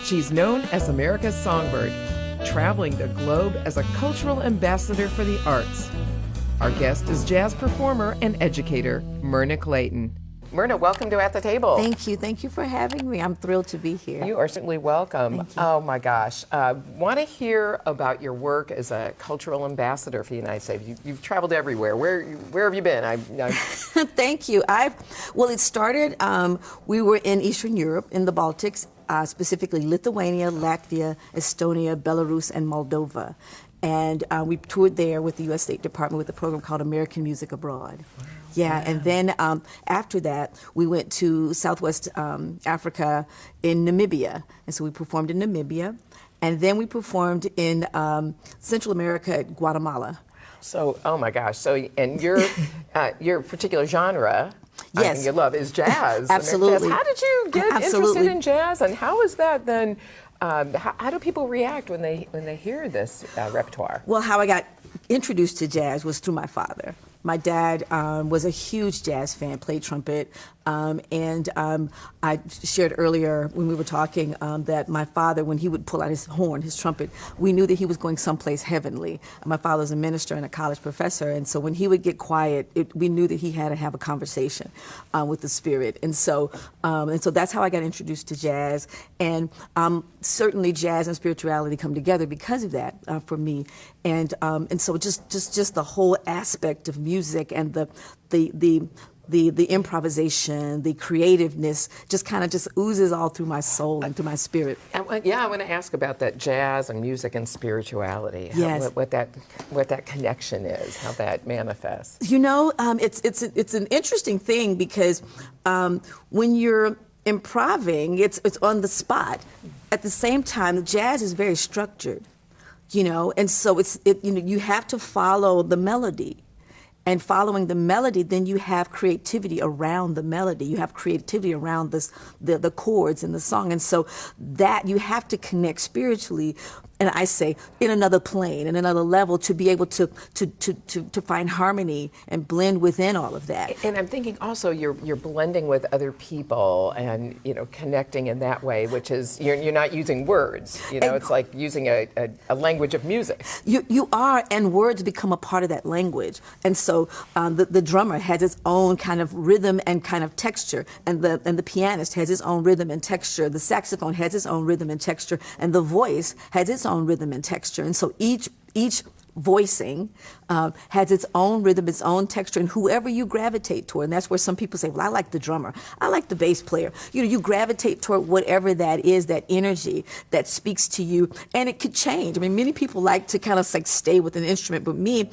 She's known as America's Songbird, traveling the globe as a cultural ambassador for the arts. Our guest is jazz performer and educator, Myrna Clayton. Myrna, welcome to At the Table. Thank you. Thank you for having me. I'm thrilled to be here. You are certainly welcome. Thank you. Oh my gosh. Want to hear about your work as a cultural ambassador for the United States. You've traveled everywhere. Where have you been? Thank you. Well, it started, we were in Eastern Europe, in the Baltics, specifically Lithuania, Latvia, Estonia, Belarus, and Moldova. And we toured there with the U.S. State Department with a program called American Music Abroad. Wow. Yeah, and then after that, we went to Southwest Africa in Namibia. And so we performed in Namibia. And then we performed in Central America at Guatemala. So, oh my gosh. So, and your particular genre, yes, I think you love, is jazz. Absolutely. How did you get Absolutely. interested in jazz, and how is that then? How do people react when they hear this repertoire? Well, how I got introduced to jazz was through my father. My dad was a huge jazz fan, played trumpet, and I shared earlier when we were talking that my father, when he would pull out his horn, his trumpet, we knew that he was going someplace heavenly. My father was a minister and a college professor, and so when he would get quiet, we knew that he had to have a conversation with the spirit. And so that's how I got introduced to jazz. And certainly jazz and spirituality come together because of that for me. And so just the whole aspect of music and the improvisation, the creativeness, just kind of just oozes all through my soul and through my spirit. I want to ask about that jazz and music and spirituality. Yes. What that connection is, how that manifests. You know, it's an interesting thing because when you're improving, it's on the spot. At the same time, jazz is very structured, you know, and so you have to follow the melody. And following the melody, then you have creativity around the melody. You have creativity around the chords in the song. And so that you have to connect spiritually, and I say in another plane, in another level, to be able to find harmony and blend within all of that. And I'm thinking also you're blending with other people and, you know, connecting in that way, which is you're not using words. You know, it's like using a language of music. You are, and words become a part of that language. And so the drummer has its own kind of rhythm and kind of texture, and the pianist has its own rhythm and texture. The saxophone has its own rhythm and texture, and the voice has its own rhythm and texture. And so each voicing has its own rhythm, its own texture, and whoever you gravitate toward, and that's where some people say, well, I like the drummer, I like the bass player. You know, you gravitate toward whatever that is, that energy that speaks to you, and it could change. I mean, many people like to kind of like stay with an instrument, but me,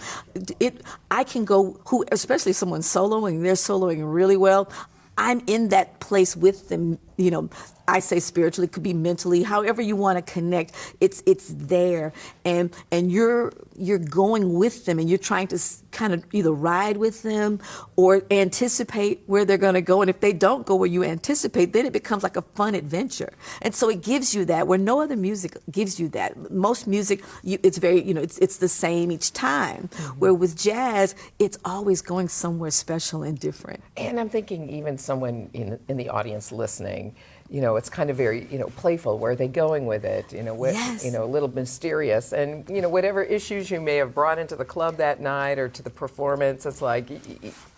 I can go, especially if someone's soloing, they're soloing really well, I'm in that place with them, you know. I say spiritually, it could be mentally, however you want to connect. It's there, and you're going with them, and you're trying to kind of either ride with them or anticipate where they're going to go. And if they don't go where you anticipate, then it becomes like a fun adventure. And so it gives you that where no other music gives you that. Most music, it's very, you know, it's the same each time. Mm-hmm. Where with jazz, it's always going somewhere special and different. And I'm thinking even someone in the audience listening, you know, it's kind of very, you know, playful. Where are they going with it? You know, yes. You know, a little mysterious. And, you know, whatever issues you may have brought into the club that night or to the performance, it's like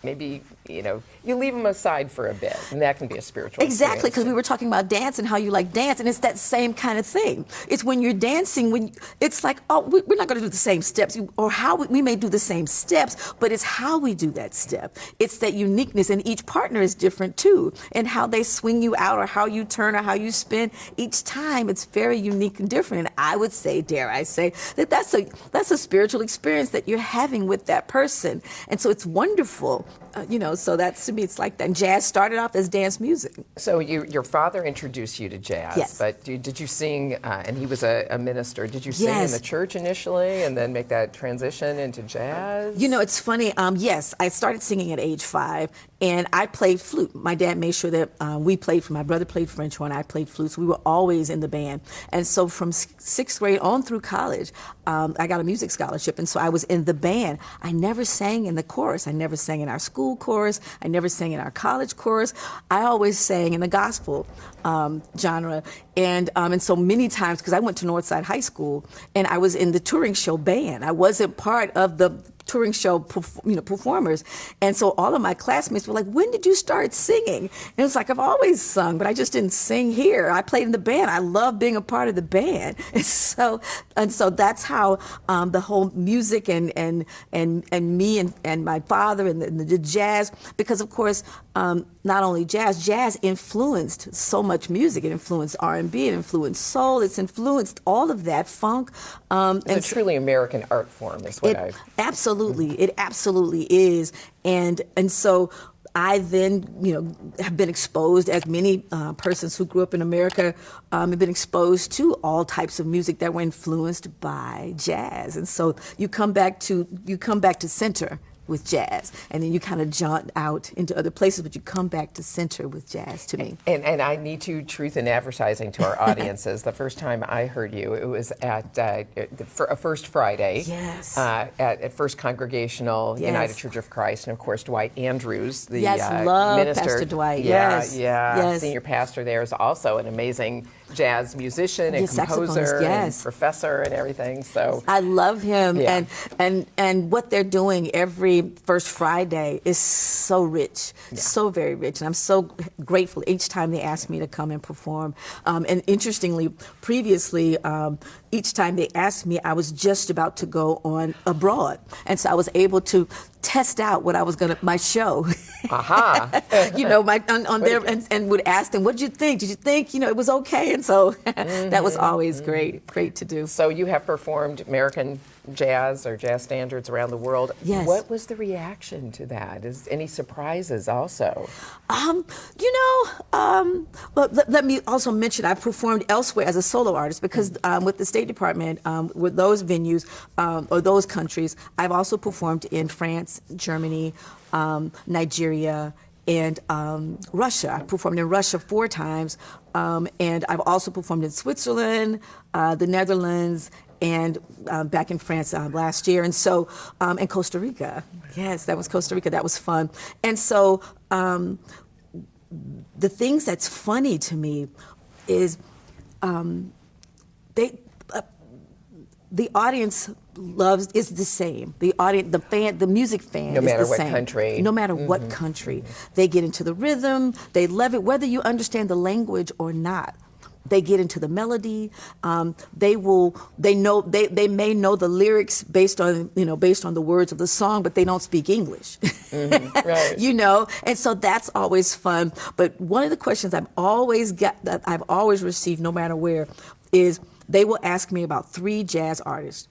maybe, you know, you leave them aside for a bit. And that can be a spiritual Exactly, because we were talking about dance and how you like dance. And it's that same kind of thing. It's when you're dancing, it's like, oh, we're not going to do the same steps. Or how we may do the same steps, but it's how we do that step. It's that uniqueness. And each partner is different, too. And how they swing you out or how you turn or how you spin, each time it's very unique and different. And I would say, dare I say, that's a spiritual experience that you're having with that person. And so it's wonderful, you know, so that's, to me, it's like that. And jazz started off as dance music. So your father introduced you to jazz, yes. But did you sing, and he was a minister, did you sing yes. in the church initially and then make that transition into jazz? You know, it's funny, yes, I started singing at age 5, and I played flute. My dad made sure that my brother played French horn, I played flute, so we were always in the band. And so from 6th grade on through college, I got a music scholarship, and so I was in the band. I never sang in the chorus, I never sang in our school. school chorus. I never sang in our college chorus. I always sang in the gospel genre. And so many times, because I went to Northside High School, and I was in the touring show band. I wasn't part of the touring show performers. And so all of my classmates were like, when did you start singing? And it was like, I've always sung, but I just didn't sing here. I played in the band. I love being a part of the band. And so that's how the whole music and me and my father and the jazz, because of course, not only jazz influenced so much music. It influenced R&B, it influenced soul, it's influenced all of that, funk. It's a truly American art form is what it absolutely is. And so I then, have been exposed, as many persons who grew up in America have been exposed to all types of music that were influenced by jazz. And so you come back to center with jazz, and then you kind of jaunt out into other places, but you come back to center with jazz to me. And I need to truth in advertising to our audiences. The first time I heard you, it was at First Friday, yes, at First Congregational yes. United Church of Christ, and of course Dwight Andrews, the love minister. Pastor Dwight. Yeah, yes. yeah, yes. Senior pastor there is also an amazing jazz musician and yes, composer yes. and professor and everything. So I love him, yeah. and what they're doing every First Friday is so rich, so very rich, and I'm so grateful each time they ask me to come and perform. And interestingly, previously, each time they asked me, I was just about to go on abroad, and so I was able to test out what I was my show. Aha. On there, and would ask them, what did you think? Did you think, it was okay? And so that was always great to do. So you have performed American jazz or jazz standards around the world. Yes. What was the reaction to that? Is any surprises also? Well, let me also mention I've performed elsewhere as a solo artist because with the State Department, with those venues or those countries, I've also performed in France, Germany, Nigeria, and Russia. I performed in Russia 4 times, and I've also performed in Switzerland, the Netherlands, and back in France last year, and so and Costa Rica. Yes, that was Costa Rica. That was fun. And so the things that's funny to me is the audience is the same. The audience, the music fan, no is matter the what same. country. No matter what country, they get into the rhythm. They love it, whether you understand the language or not. They get into the melody. They may know the lyrics based on the words of the song, but they don't speak English. Right. And so that's always fun. But one of the questions I've always received, no matter where, is they will ask me about 3 jazz artists,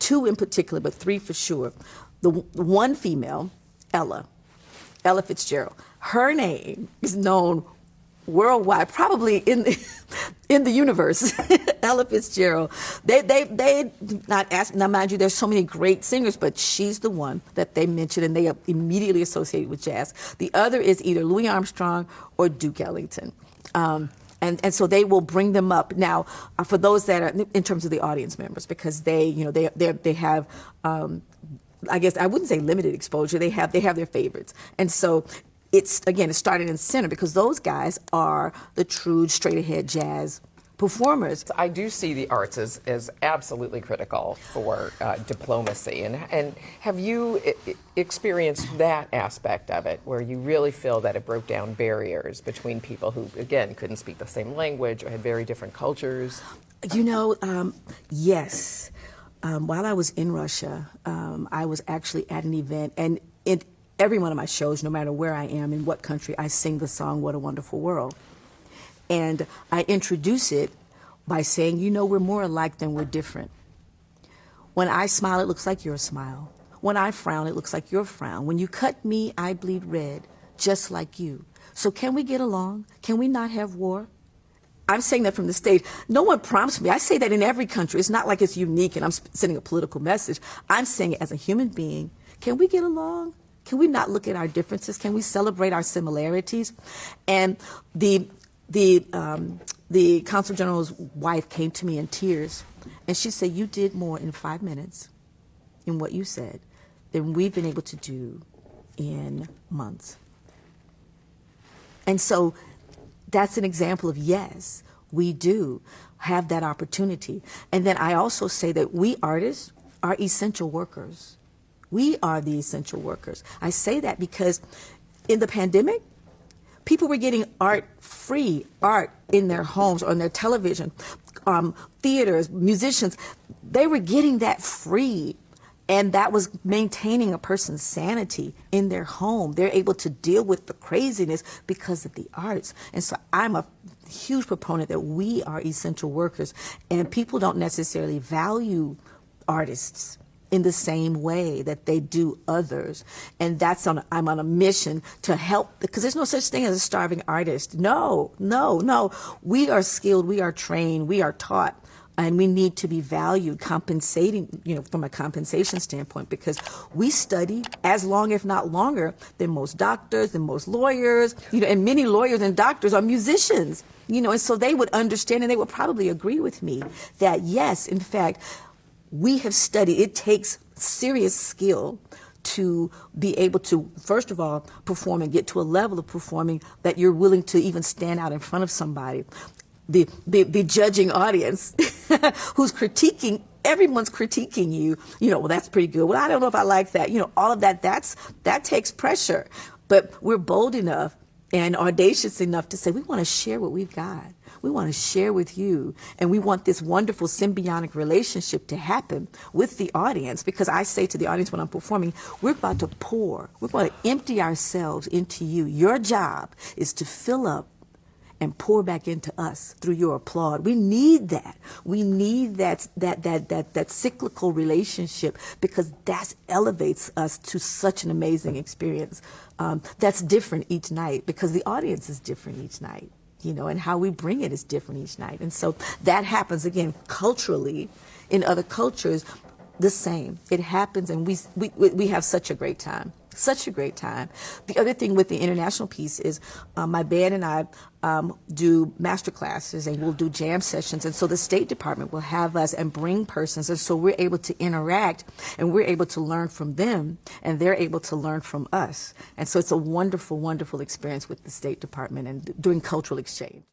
2 in particular, but 3 for sure. The one female, Ella Fitzgerald. Her name is known worldwide, probably in the universe. Ella Fitzgerald. They not ask. Now, mind you, there's so many great singers, but she's the one that they mention and they are immediately associated with jazz. The other is either Louis Armstrong or Duke Ellington. And so they will bring them up now for those that are in terms of the audience members, because they have I guess I wouldn't say limited exposure. They have their favorites, and so. It started in center because those guys are the true straight-ahead jazz performers. I do see the arts as absolutely critical for diplomacy. And have you experienced that aspect of it, where you really feel that it broke down barriers between people who, again, couldn't speak the same language or had very different cultures? Yes. While I was in Russia, I was actually at an event, and every one of my shows, no matter where I am, in what country, I sing the song, What a Wonderful World. And I introduce it by saying, we're more alike than we're different. When I smile, it looks like your smile. When I frown, it looks like your frown. When you cut me, I bleed red, just like you. So can we get along? Can we not have war? I'm saying that from the stage. No one prompts me. I say that in every country. It's not like it's unique and I'm sending a political message. I'm saying it as a human being. Can we get along? Can we not look at our differences? Can we celebrate our similarities? And the consul general's wife came to me in tears, and she said, "You did more in 5 minutes in what you said than we've been able to do in months. And so that's an example of, yes, we do have that opportunity. And then I also say that we artists are essential workers. We are the essential workers. I say that because in the pandemic, people were getting free art in their homes, on their television, theaters, musicians. They were getting that free. And that was maintaining a person's sanity in their home. They're able to deal with the craziness because of the arts. And so I'm a huge proponent that we are essential workers. And people don't necessarily value artists in the same way that they do others. And I'm on a mission to help, because there's no such thing as a starving artist. No. We are skilled, we are trained, we are taught. And we need to be valued, compensating, from a compensation standpoint, because we study as long, if not longer, than most doctors, than most lawyers, and many lawyers and doctors are musicians, and so they would understand, and they would probably agree with me that, yes, in fact, we have studied. It takes serious skill to be able to, first of all, perform and get to a level of performing that you're willing to even stand out in front of somebody. The judging audience who's critiquing, everyone's critiquing you, well, that's pretty good. Well, I don't know if I like that. All of that takes pressure. But we're bold enough and audacious enough to say, we want to share what we've got. We want to share with you. And we want this wonderful symbiotic relationship to happen with the audience, because I say to the audience when I'm performing, we're about to pour. We're going to empty ourselves into you. Your job is to fill up and pour back into us through your applause. We need that. We need that cyclical relationship, because that elevates us to such an amazing experience. That's different each night, because the audience is different each night, and how we bring it is different each night. And so that happens again culturally. In other cultures, the same. It happens, and we have such a great time. Such a great time. The other thing with the international piece is my band and I do master classes, and we'll do jam sessions. And so the State Department will have us and bring persons. And so we're able to interact, and we're able to learn from them, and they're able to learn from us. And so it's a wonderful, wonderful experience with the State Department and doing cultural exchange.